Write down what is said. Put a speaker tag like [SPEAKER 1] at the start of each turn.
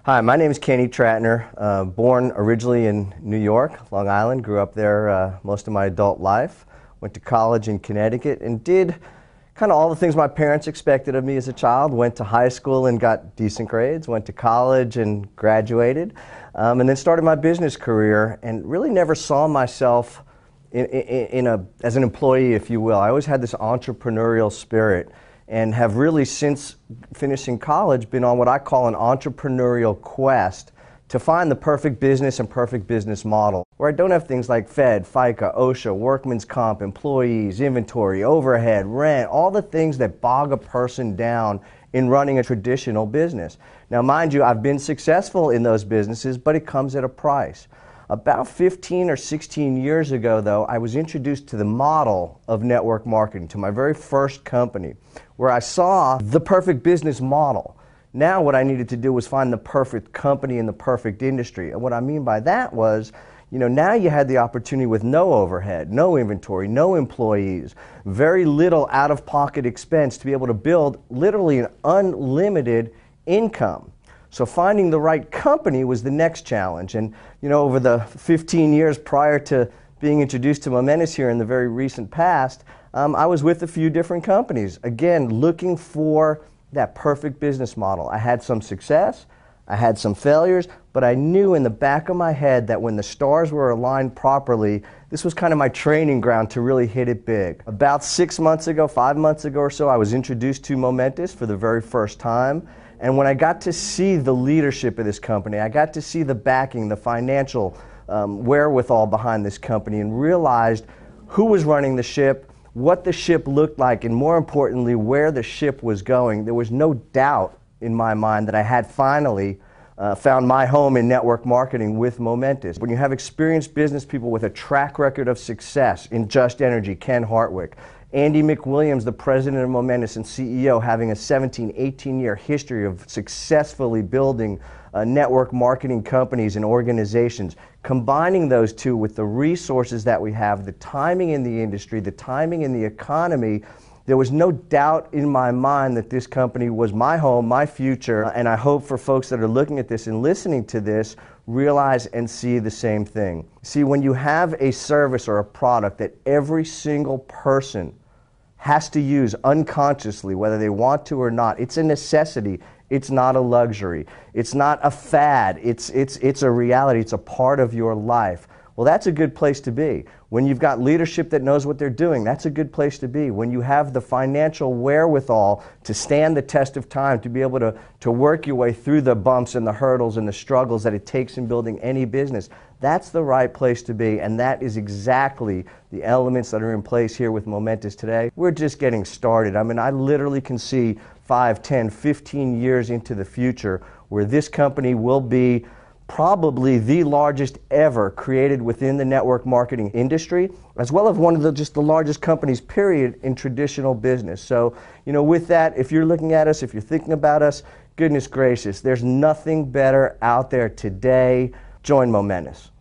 [SPEAKER 1] Hi, my name is Kenny Trattner, born originally in New York, Long Island, grew up there most of my adult life, went to college in Connecticut and did kind of all the things my parents expected of me as a child, went to high school and got decent grades, went to college and graduated, and then started my business career and really never saw myself as an employee, if you will. I always had this entrepreneurial spirit and have really, since finishing college, been on what I call an entrepreneurial quest to find the perfect business and perfect business model, where I don't have things like Fed, FICA, OSHA, workman's comp, employees, inventory, overhead, rent, all the things that bog a person down in running a traditional business. Now, mind you, I've been successful in those businesses, but it comes at a price. About 15 or 16 years ago, though, I was introduced to the model of network marketing, to my very first company, where I saw the perfect business model. Now what I needed to do was find the perfect company in the perfect industry. And what I mean by that was, now you had the opportunity with no overhead, no inventory, no employees, very little out-of-pocket expense to be able to build literally an unlimited income. So finding the right company was the next challenge. And over the 15 years prior to being introduced to Momentous here in the very recent past, I was with a few different companies, again, looking for that perfect business model. I had some success, I had some failures, but I knew in the back of my head that when the stars were aligned properly, this was kind of my training ground to really hit it big. About 6 months ago, 5 months ago or so, I was introduced to Momentous for the very first time. And when I got to see the leadership of this company, I got to see the backing, the financial wherewithal behind this company, and realized who was running the ship, what the ship looked like, and more importantly, where the ship was going. There was no doubt in my mind that I had finally found my home in network marketing with Momentous. When you have experienced business people with a track record of success in Just Energy, Ken Hartwick, Andy McWilliams, the president of Momentous and CEO, having a 17, 18-year history of successfully building network marketing companies and organizations, combining those two with the resources that we have, the timing in the industry, the timing in the economy, there was no doubt in my mind that this company was my home, my future, and I hope for folks that are looking at this and listening to this realize and see the same thing. See, when you have a service or a product that every single person has to use unconsciously, whether they want to or not, it's a necessity. It's not a luxury. It's not a fad. It's a reality. It's a part of your life. Well, that's a good place to be. When you've got leadership that knows what they're doing, that's a good place to be. When you have the financial wherewithal to stand the test of time, to be able to work your way through the bumps and the hurdles and the struggles that it takes in building any business, that's the right place to be, and that is exactly the elements that are in place here with Momentous today. We're just getting started. I mean, I literally can see 5, 10, 15 years into the future where this company will be probably the largest ever created within the network marketing industry, as well as one of the largest companies, period, in traditional business. So, with that, if you're looking at us, if you're thinking about us, goodness gracious, there's nothing better out there today. Join Momentous.